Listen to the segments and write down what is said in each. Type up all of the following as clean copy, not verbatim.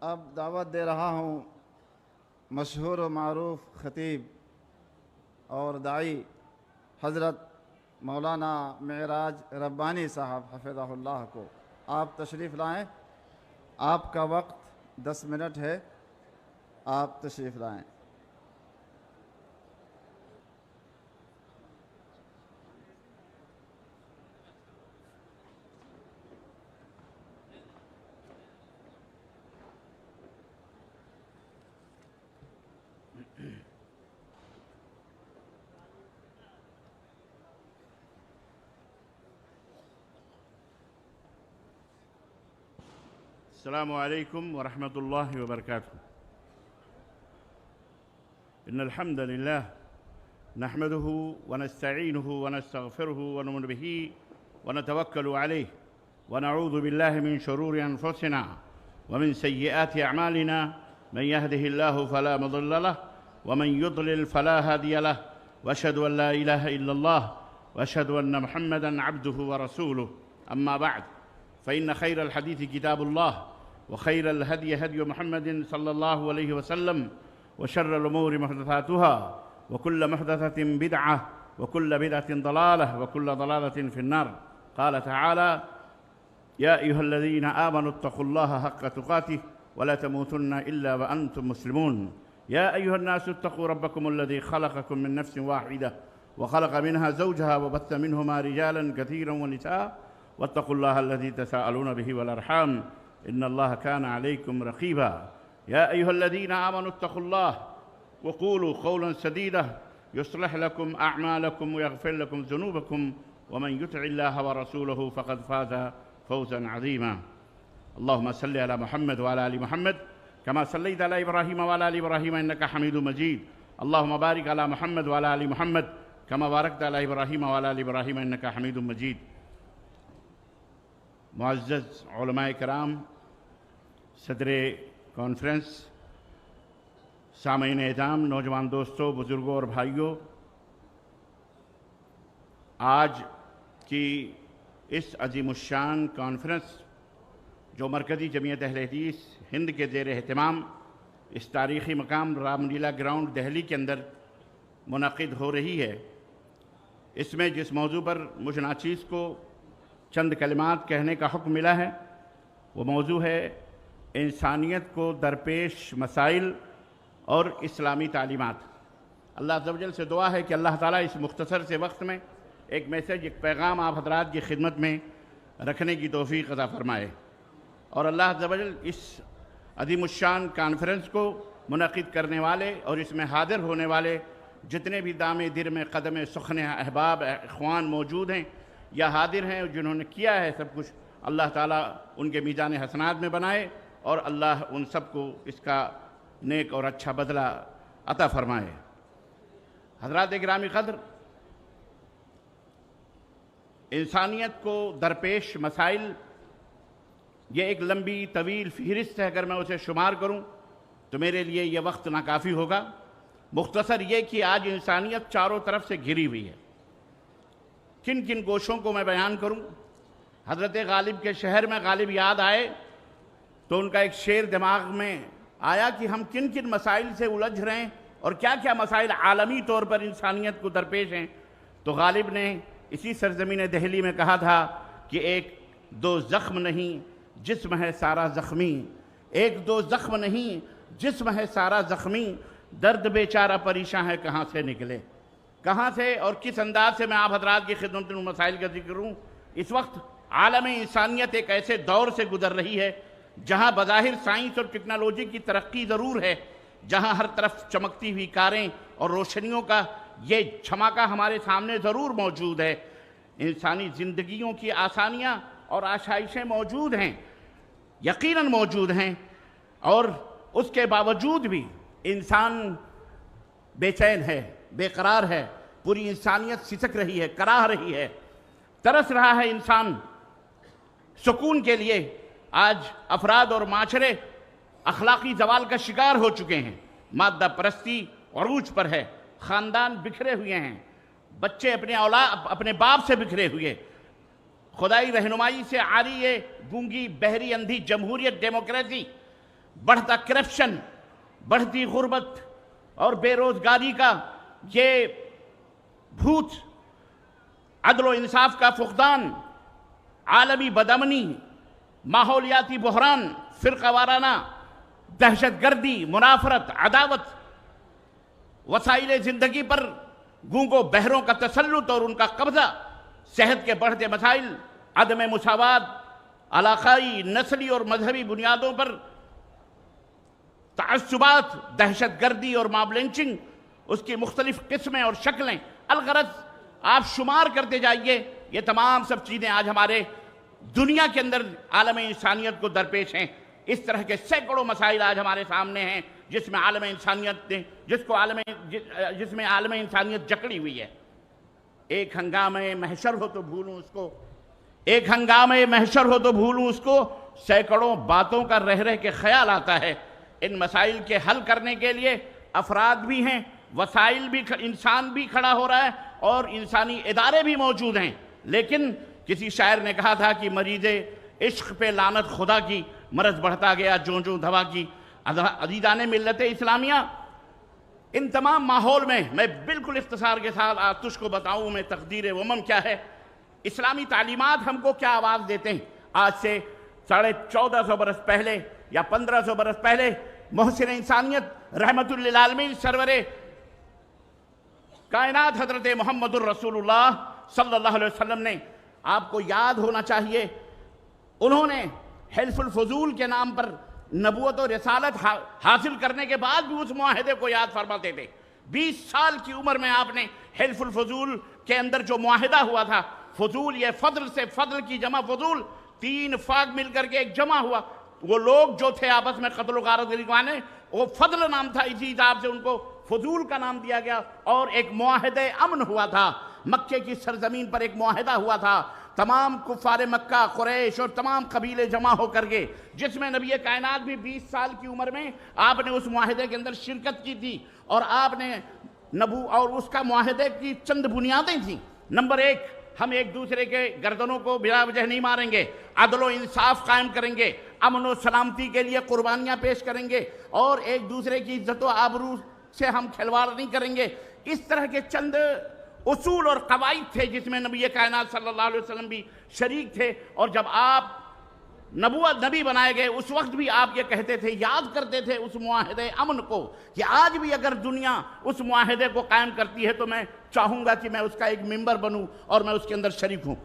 اب دعوت دے رہا ہوں مشہور و معروف خطیب اور داعی حضرت مولانا معراج ربانی صاحب حفظہ اللہ کو۔ آپ تشریف لائیں، آپ کا وقت 10 منٹ ہے، آپ تشریف لائیں۔ السلام عليكم ورحمة الله وبركاته. إن الحمد لله نحمده ونستعينه ونستغفره ونؤمن به ونتوكل عليه ونعوذ بالله من شرور أنفسنا ومن سيئات أعمالنا. من يهده الله فلا مضل له ومن يضلل فلا هادي له، وأشهد أن لا إله إلا الله وأشهد أن محمدًا عبده ورسوله. أما بعد، فإن خير الحديث كتاب الله، وخير الهدي هدي محمد صلى الله عليه وسلم، وشر الأمور محدثاتها، وكل محدثة بدعة، وكل بدعة ضلالة، وكل ضلالة في النار. قال تعالى: يا أيها الذين آمنوا اتقوا الله حق تقاته ولا تموتن إلا وأنتم مسلمون. يا أيها الناس اتقوا ربكم الذي خلقكم من نفس واحدة وخلق منها زوجها وبث منهما رجالا كثيرا ونساء، واتقوا الله الذي تساءلون به والأرحام إن الله كان عليكم رقيبا. يا أيها الذين آمنوا اتقوا الله وقولوا قولا سديدا يصلح لكم أعمالكم ويغفر لكم ذنوبكم، ومن يطع الله ورسوله فقد فاز فوزا عظيما. اللهم صل على محمد وعلى آل محمد كما صليت على إبراهيم وعلى آل إبراهيم إنك حميد مجيد. اللهم بارك على محمد وعلى آل محمد كما باركت على إبراهيم وعلى آل إبراهيم إنك حميد مجيد. معزز علماء کرام، صدر کانفرنس، سامعین اعظام، نوجوان دوستوں، بزرگوں اور بھائیوں، آج کی اس عظیم الشان کانفرنس جو مرکزی جمعیت اہل حدیث ہند کے زیر اہتمام اس تاریخی مقام رام لیلا گراؤنڈ دہلی کے اندر منعقد ہو رہی ہے، اس میں جس موضوع پر مجھ ناچیز کو چند کلمات کہنے کا حکم ملا ہے وہ موضوع ہے انسانیت کو درپیش مسائل اور اسلامی تعلیمات۔ اللہ عز و جل سے دعا ہے کہ اللہ تعالیٰ اس مختصر سے وقت میں ایک میسیج، ایک پیغام آپ حضرات کی خدمت میں رکھنے کی توفیق عطا فرمائے، اور اللہ عز و جل اس عظیم الشان کانفرنس کو منعقد کرنے والے اور اس میں حاضر ہونے والے جتنے بھی دام در میں قدم سخن احباب اخوان موجود ہیں یا حاضر ہیں جنہوں نے کیا ہے سب کچھ، اللہ تعالیٰ ان کے میزان حسنات میں بنائے اور اللہ ان سب کو اس کا نیک اور اچھا بدلہ عطا فرمائے۔ حضرات گرامی قدر، انسانیت کو درپیش مسائل، یہ ایک لمبی طویل فہرست ہے، اگر میں اسے شمار کروں تو میرے لیے یہ وقت ناکافی ہوگا۔ مختصر یہ کہ آج انسانیت چاروں طرف سے گھری ہوئی ہے۔ کن کن گوشوں کو میں بیان کروں؟ حضرت غالب کے شہر میں غالب یاد آئے تو ان کا ایک شعر دماغ میں آیا کہ ہم کن کن مسائل سے الجھ رہے ہیں اور کیا کیا مسائل عالمی طور پر انسانیت کو درپیش ہیں۔ تو غالب نے اسی سرزمین دہلی میں کہا تھا کہ ایک دو زخم نہیں جسم ہے سارا زخمی، ایک دو زخم نہیں جسم ہے سارا زخمی، درد بیچارہ پریشاں ہے کہاں سے نکلے۔ کہاں سے اور کس انداز سے میں آپ حضرات کی خدمت میں مسائل کا ذکر کروں؟ اس وقت عالم انسانیت ایک ایسے دور سے گزر رہی ہے جہاں بظاہر سائنس اور ٹیکنالوجی کی ترقی ضرور ہے، جہاں ہر طرف چمکتی ہوئی کاریں اور روشنیوں کا یہ چھماکہ ہمارے سامنے ضرور موجود ہے، انسانی زندگیوں کی آسانیاں اور آسائشیں موجود ہیں، یقیناً موجود ہیں، اور اس کے باوجود بھی انسان بے چین ہے، بے قرار ہے، پوری انسانیت سسک رہی ہے، کراہ رہی ہے، ترس رہا ہے انسان سکون کے لیے۔ آج افراد اور معاشرے اخلاقی زوال کا شکار ہو چکے ہیں، مادہ پرستی عروج پر ہے، خاندان بکھرے ہوئے ہیں، بچے اپنے باپ سے بکھرے ہوئے، خدائی رہنمائی سے عاری یہ گونگی بہری اندھی جمہوریت ڈیموکریسی بڑھتا کرپشن، بڑھتی غربت اور بے روزگاری کا یہ بھوت، عدل و انصاف کا فقدان، عالمی بدامنی، ماحولیاتی بحران، فرقہ وارانہ دہشت گردی، منافرت، عداوت، وسائل زندگی پر گونگوں بہروں کا تسلط اور ان کا قبضہ، صحت کے بڑھتے مسائل، عدم مساوات، علاقائی، نسلی اور مذہبی بنیادوں پر تعصبات، دہشت گردی اور ماب لنچنگ، اس کی مختلف قسمیں اور شکلیں، الغرض آپ شمار کرتے جائیے، یہ تمام سب چیزیں آج ہمارے دنیا کے اندر عالم انسانیت کو درپیش ہیں۔ اس طرح کے سینکڑوں مسائل آج ہمارے سامنے ہیں جس میں عالم انسانیت نے جس میں عالم انسانیت جکڑی ہوئی ہے۔ ایک ہنگامے محشر ہو تو بھولوں اس کو، ایک ہنگامے محشر ہو تو بھولوں اس کو، سینکڑوں باتوں کا رہ رہ کے خیال آتا ہے۔ ان مسائل کے حل کرنے کے لیے افراد بھی ہیں، وسائل بھی، انسان بھی کھڑا ہو رہا ہے اور انسانی ادارے بھی موجود ہیں، لیکن کسی شاعر نے کہا تھا کہ مریض عشق پہ لعنت خدا کی، مرض بڑھتا گیا جوں جوں دوا کی۔ عزیزان ملت اسلامیہ، ان تمام ماحول میں بالکل اختصار کے ساتھ آتش کو بتاؤں میں تقدیر امم کیا ہے، اسلامی تعلیمات ہم کو کیا آواز دیتے ہیں۔ آج سے 1450 برس پہلے یا 1500 برس پہلے محسن انسانیت رحمت للعالمین سرور کائنات حضرت محمد الرسول اللہ صلی اللہ علیہ وسلم نے، آپ کو یاد ہونا چاہیے، انہوں نے حلف الفضول کے نام پر نبوت و رسالت حاصل کرنے کے بعد بھی اس معاہدے کو یاد فرماتے تھے۔ 20 سال کی عمر میں آپ نے حلف الفضول کے اندر جو معاہدہ ہوا تھا، فضول یہ فضل سے، فضل کی جمع فضول، 3 فاگ مل کر کے ایک جمع ہوا، وہ لوگ جو تھے آپس میں قتل و غارت گروانے، وہ فضل نام تھا، اسی حساب سے ان کو فضول کا نام دیا گیا، اور ایک معاہدہ امن ہوا تھا، مکے کی سرزمین پر ایک معاہدہ ہوا تھا، تمام کفار مکہ، قریش اور تمام قبیلے جمع ہو کر کے، جس میں نبی کائنات بھی 20 سال کی عمر میں آپ نے اس معاہدے کے اندر شرکت کی تھی، اور آپ نے اور اس کا معاہدے کی چند بنیادیں تھیں۔ نمبر 1، ہم ایک دوسرے کے گردنوں کو بلا وجہ نہیں ماریں گے، عدل و انصاف قائم کریں گے، امن و سلامتی کے لیے قربانیاں پیش کریں گے، اور ایک دوسرے کی عزت و آبرو سے ہم کھلواڑ نہیں کریں گے۔ اس طرح کے چند اصول اور قواعد تھے جس میں نبی کائنات صلی اللہ علیہ وسلم بھی شریک تھے، اور جب آپ نبی بنائے گئے اس وقت بھی آپ یہ کہتے تھے، یاد کرتے تھے اس معاہدے امن کو، کہ آج بھی اگر دنیا اس معاہدے کو قائم کرتی ہے تو میں چاہوں گا کہ میں اس کا ایک ممبر بنوں اور میں اس کے اندر شریک ہوں۔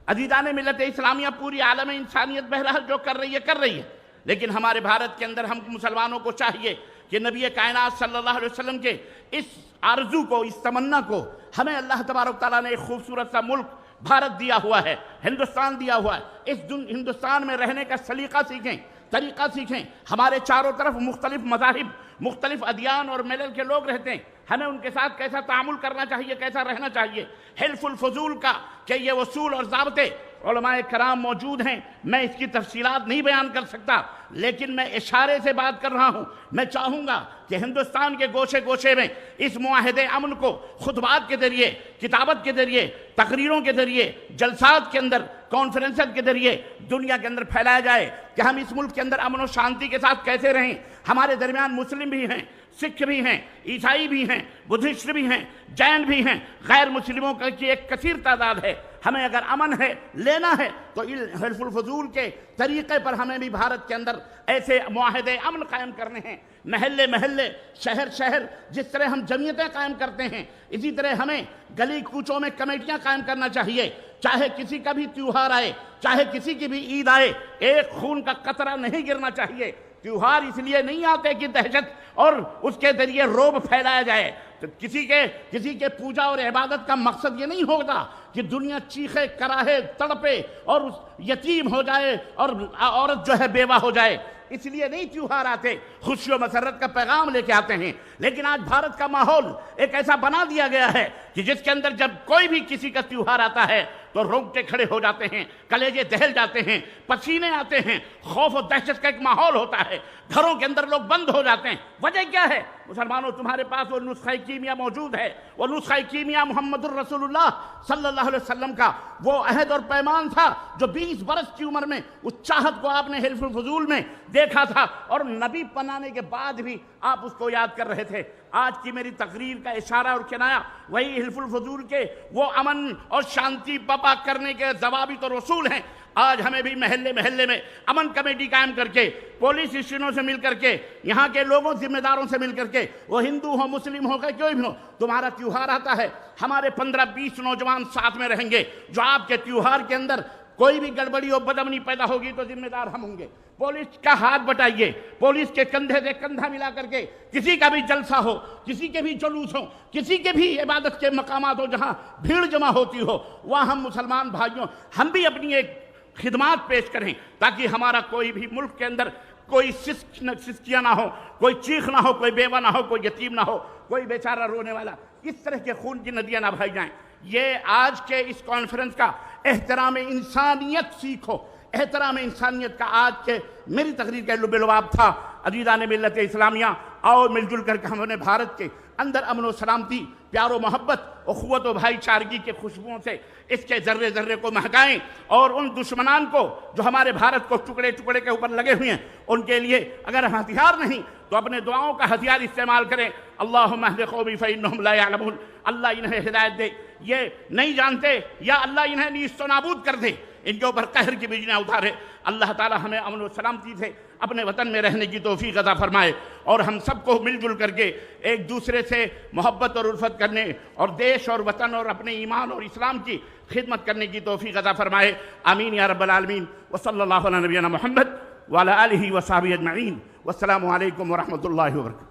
عزیزان ملت اسلامیہ، پوری عالم انسانیت بہرحال جو کر رہی ہے، لیکن ہمارے بھارت کے اندر ہم مسلمانوں کو چاہیے کہ نبی کائنات صلی اللہ علیہ وسلم کے اس آرزو کو، اس تمنا کو، ہمیں اللہ تبارک تعالیٰ نے ایک خوبصورت سا ملک بھارت دیا ہوا ہے، ہندوستان دیا ہوا ہے، اس ہندوستان میں رہنے کا سلیقہ سیکھیں، طریقہ سیکھیں۔ ہمارے چاروں طرف مختلف مذاہب، مختلف ادیان اور ملل کے لوگ رہتے ہیں، ہمیں ان کے ساتھ کیسا تعامل کرنا چاہیے، کیسا رہنا چاہیے۔ حلف الفضول کا کہ یہ اصول اور ضابطے علماء کرام موجود ہیں، میں اس کی تفصیلات نہیں بیان کر سکتا، لیکن میں اشارے سے بات کر رہا ہوں۔ میں چاہوں گا کہ ہندوستان کے گوشے گوشے میں اس معاہدے امن کو خطبات کے ذریعے، کتابت کے ذریعے، تقریروں کے ذریعے، جلسات کے اندر، کانفرنسز کے ذریعے دنیا کے اندر پھیلایا جائے کہ ہم اس ملک کے اندر امن و شانتی کے ساتھ کیسے رہیں۔ ہمارے درمیان مسلم بھی ہیں، سکھ بھی ہیں، عیسائی بھی ہیں، بدھسٹ بھی ہیں، جین بھی ہیں، غیر مسلموں کی ایک کثیر تعداد ہے۔ ہمیں اگر امن ہے، لینا ہے، تو حلف الفضول کے طریقے پر ہمیں بھی بھارت کے اندر ایسے معاہدے امن قائم کرنے ہیں۔ محلے محلے، شہر شہر، جس طرح ہم جمعیتیں قائم کرتے ہیں، اسی طرح ہمیں گلی کوچوں میں کمیٹیاں قائم کرنا چاہیے۔ چاہے کسی کا بھی تیوہار آئے، چاہے کسی کی بھی عید آئے، ایک خون کا قطرہ نہیں گرنا چاہیے۔ تیوہار اس لیے نہیں آتے کہ دہشت اور اس کے ذریعے رعب پھیلایا جائے، تو کسی کے پوجا اور عبادت کا مقصد یہ نہیں ہوتا کہ دنیا چیخے، کراہے، تڑپے اور یتیم ہو جائے اور عورت جو ہے بیوہ ہو جائے۔ اس لیے نہیں تیوہار آتے، خوشی و مسرت کا پیغام لے کے آتے ہیں۔ لیکن آج بھارت کا ماحول ایک ایسا بنا دیا گیا ہے کہ جس کے اندر جب کوئی بھی کسی کا تیوہار آتا ہے تو رونگٹے کھڑے ہو جاتے ہیں، کلیجے دہل جاتے ہیں، پسینے آتے ہیں، خوف و دہشت کا ایک ماحول ہوتا ہے، گھروں کے اندر لوگ بند ہو جاتے ہیں۔ وجہ کیا ہے؟ مسلمانوں تمہارے پاس وہ نسخہ کیمیا موجود ہے، وہ نسخہ کیمیا محمد الرسول اللہ صلی اللہ علیہ وسلم کا وہ عہد اور پیمان تھا جو 20 برس کی عمر میں اس چاہت کو آپ نے حلف الفضول میں دیکھا تھا، اور نبی بنانے کے بعد بھی آپ اس کو یاد کر رہے تھے۔ آج کی میری تقریر کا اشارہ اور کنایہ وہی حلف الفضول کے وہ امن اور شانتی برپا کرنے کے ضوابط اور اصول ہیں۔ آج ہمیں بھی محلے محلے میں امن کمیٹی قائم کر کے، پولیس اسٹیشنوں سے مل کر کے، یہاں کے لوگوں ذمہ داروں سے مل کر کے، وہ ہندو ہو مسلم ہو کہ کوئی بھی ہو، تمہارا تیوہار آتا ہے، ہمارے 15-20 نوجوان ساتھ میں رہیں گے، جو آپ کے تیوہار کے اندر کوئی بھی گڑبڑی اور بدامنی پیدا ہوگی تو ذمہ دار ہم ہوں گے۔ پولیس کا ہاتھ بٹائیے، پولیس کے کندھے سے کندھا ملا کر کے، کسی کا بھی جلسہ ہو، کسی کے بھی جلوس ہو، کسی کے بھی عبادت کے مقامات ہو جہاں بھیڑ جمع ہوتی ہو، وہاں ہم مسلمان بھائیوں ہم بھی اپنی ایک خدمات پیش کریں، تاکہ ہمارا کوئی بھی ملک کے اندر کوئی سسکیاں نہ ہو، کوئی چیخ نہ ہو، کوئی بیوہ نہ ہو، کوئی یتیم نہ ہو، کوئی بیچارہ رونے والا، اس طرح کے خون کی ندیاں نہ بہائی جائیں۔ یہ آج کے اس کانفرنس کا احترام انسانیت سیکھو، احترام انسانیت کا آج کے میری تقریر کا لب لباب تھا۔ عزیزان ملت اسلامیہ، آؤ مل جل کر کے ہم نے بھارت کے اندر امن و سلامتی، پیار و محبت، اخوت و بھائی چارگی کے خوشبوؤں سے اس کے ذرے ذرے کو مہکائیں، اور ان دشمنان کو جو ہمارے بھارت کو ٹکڑے ٹکڑے کے اوپر لگے ہوئے ہیں، ان کے لیے اگر ہتھیار نہیں تو اپنے دعاؤں کا ہتھیار استعمال کریں۔ اللہم اہد قومی فإنہم لا یعلمون، اللہ انہیں ہدایت دے، یہ نہیں جانتے، یا اللہ انہیں نیست و نابود کر دے، ان کے اوپر قہر کی بجلیاں اتارے۔ اللہ تعالی ہمیں امن و سلامتی سے اپنے وطن میں رہنے کی توفیق عطا فرمائے، اور ہم سب کو مل جل کر کے ایک دوسرے سے محبت اور الفت کرنے، اور دیش اور وطن اور اپنے ایمان اور اسلام کی خدمت کرنے کی توفیق عطا فرمائے۔ آمین یا رب العالمین، وصلی اللہ علی نبینا محمد وعلی آلہ وصحبہ اجمعین، والسلام علیکم ورحمۃ اللہ وبرکاتہ۔